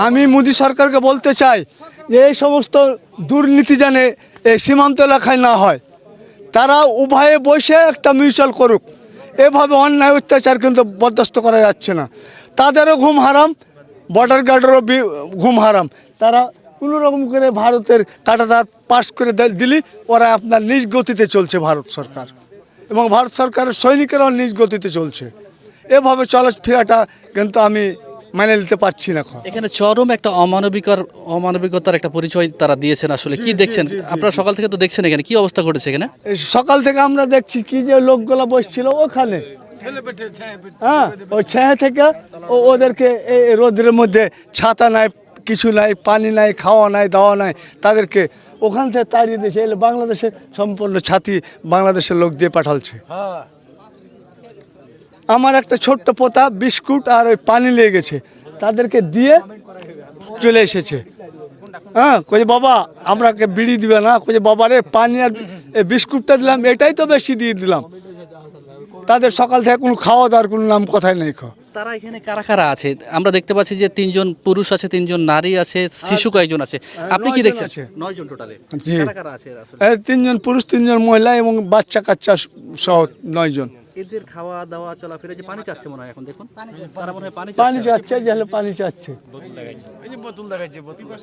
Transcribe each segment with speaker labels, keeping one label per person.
Speaker 1: আমি মোদী সরকারকে বলতে চাই যে এই সমস্ত দুর্নীতি জানে এই সীমান্ত এলাকায় না হয়, তারা উভয়ে বসে একটা মিউচুয়াল করুক। এভাবে অন্যায় অত্যাচার কিন্তু বরদাস্ত করা যাচ্ছে না। তাদেরও ঘুম হারাম, বর্ডার গার্ডেরও ঘুম হারাম। তারা কোনো রকম করে ভারতের কাঁটাতার পাস করে দিলি ওরা আপনার নিজ গতিতে চলছে ভারত সরকার, এবং ভারত সরকারের সৈনিকেরাও নিজ গতিতে চলছে। এভাবে চলাফেরাটা কিন্তু আমি মেনে নিতে পারছি না।
Speaker 2: এখানে চরম একটা অমানবিকতার একটা পরিচয় তারা দিয়েছেন। আসলে কি দেখছেন আপনারা সকাল থেকে? তো দেখছেন এখানে কি অবস্থা ঘটেছে এখানে।
Speaker 1: এই সকাল থেকে আমরা দেখছি কি যে লোকগুলা বসছিল ওখানে, হ্যাঁ, ওই ছায়া থেকে ওদেরকে এই রোদের মধ্যে ছাতা নাই, কিছু নাই, পানি নাই, খাওয়া নাই, দাওয়া নাই, তাদেরকে ওখান থেকে তাড়িয়ে দিয়েছে। এলে বাংলাদেশের সম্পূর্ণ ছাতি বাংলাদেশের লোক দিয়ে পাঠালছে। আমার একটা ছোট্ট পোতা বিস্কুট আর ওই পানি লেগে গেছে, তাদেরকে দিয়ে চলে এসেছে। হ্যাঁ, কই বাবা আমরাকে বিড়ি দিবে না, কই বাবা রে পানি আর বিস্কুটটা দিলাম, এটাই তো বেশি দিয়ে দিলাম। তাদের সকাল থেকে কোনো খাওয়া দাওয়ার কোনো নাম কথাই নেই।
Speaker 2: তারা এখানে কারা কারা আছে? আমরা দেখতে পাচ্ছি যে 3জন পুরুষ আছে, 3জন নারী আছে, শিশু কয়েকজন আছে। আপনি কি দেখছেন? 9 জন টোটালে। কারা কারা আছে আসলে?
Speaker 1: 3জন পুরুষ, 3জন মহিলা এবং বাচ্চা কাচ্চা সহ 9 জন।
Speaker 2: এদের খাওয়া দাওয়া চলাফেরা, যে পানি চাচ্ছে মনে হয়, এখন দেখুন তারা মনে হয়
Speaker 1: পানি চাচ্ছে, যে পানি চাচ্ছে,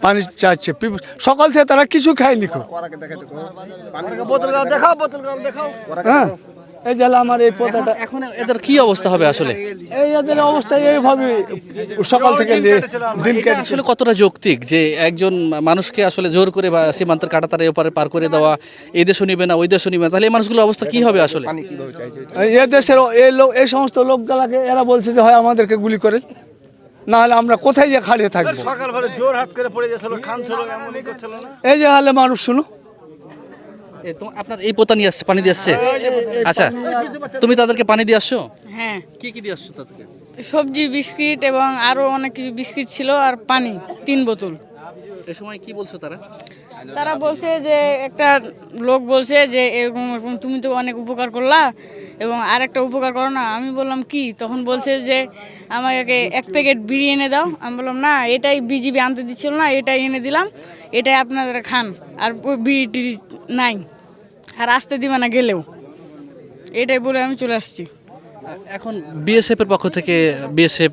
Speaker 1: পানি চাচ্ছে। সকাল থেকে তারা কিছু খায়নি। হ্যাঁ, এই যে আমার এই পোতাটা,
Speaker 2: এখন এদের কি অবস্থা হবে আসলে?
Speaker 1: এই এদের অবস্থা এইভাবে সকাল থেকে দিন
Speaker 2: এটা আসলে কতটা যৌক্তিক যে একজন মানুষকে আসলে জোর করে বা সীমান্তের কাঁটাতারের ওপারে পার করে দেওয়া, এই দেশও নিবে না ওই দেশও নিবে না, তাহলে এই মানুষগুলোর অবস্থা কি হবে আসলে?
Speaker 1: এ দেশের এই সমস্ত লোকগুলাকে এরা বলছে যে হয় আমাদেরকে গুলি করে, না হলে আমরা কোথায় গিয়ে খাড়িয়ে থাকবো।
Speaker 3: সকালবেলা জোর হাত করে পড়ে যাচ্ছিল, খানছিল, এমনই করছিল না।
Speaker 1: এই যে হালে মানুষ, শুনো,
Speaker 2: আপনার এই পোতা নিয়ে আসছে, পানি দিয়ে আসছে? আচ্ছা, তুমি তাদেরকে পানি দিয়ে আসছো?
Speaker 4: হ্যাঁ,
Speaker 2: কি কি দিয়ে আসছো তাদেরকে?
Speaker 4: সবজি, বিস্কিট এবং আরো অনেক কিছু বিস্কিট ছিল, আর পানি 3 বোতল।
Speaker 2: এই সময় কি বলছো তারা?
Speaker 4: তারা বলছে যে একটা লোক বলছে যে এরকম এরকম তুমি তো অনেক উপকার করলা এবং আর একটা উপকার করো না। আমি বললাম কি? তখন বলছে যে আমাকে 1 প্যাকেট বিড়ি এনে দাও। আমি বললাম না, এটাই বিজিবি আনতে দিচ্ছিল না, এটাই এনে দিলাম, এটাই আপনারা খান, আর বিড়ি টিড়ি নাই, আর আসতে দিবে না গেলেও। এটাই বলে আমি চলে আসছি।
Speaker 2: এখন বিএসএফ এর পক্ষ থেকে বিএসএফ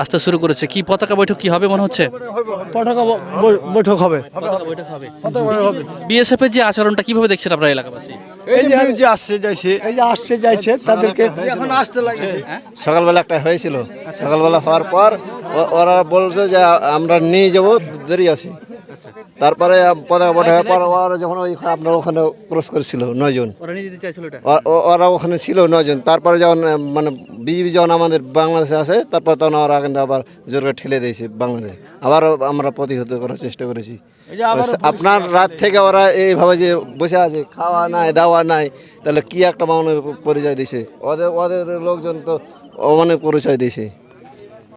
Speaker 2: আসতে শুরু করেছে, কি পতাকা বৈঠক কি হবে মনে হচ্ছে?
Speaker 1: পতাকা বৈঠক হবে।
Speaker 2: পতাকা বৈঠক হবে। বিএসএফ এর যে আচরণটা কিভাবে দেখছেন আপনারা এলাকাবাসী?
Speaker 3: এই যে আসছে যাইছে,
Speaker 1: এই যে আসছে যাইছে, তাদেরকে এখন আসতে লাগে।
Speaker 5: সকালবেলা একটা হয়েছিল, সকালবেলা হওয়ার পর ওরা বলছে যে আমরা নিয়ে যাবো, দেরি আছে। তারপরে পতাকা বৈঠকের পর ওরা যখন আপনার ওখানে ক্রস করেছিল 9 জন, ওরা ওখানে ছিল 9 জন। তারপরে যখন মানে বিজেপি যখন আমাদের বাংলাদেশে আসে, তারপর তখন ওরা কিন্তু আবার জোর করে ঠেলে দিয়েছে বাংলাদেশে। আবার আমরা প্রতিহত করার চেষ্টা করেছি। আপনার রাত থেকে ওরা এইভাবে যে বসে আছে, খাওয়া নাই, দাওয়া নাই, তাহলে কি একটা মানবিক পরিচয় দিছে? ওদের লোকজন তো অমানবিক পরিচয় দিয়েছে।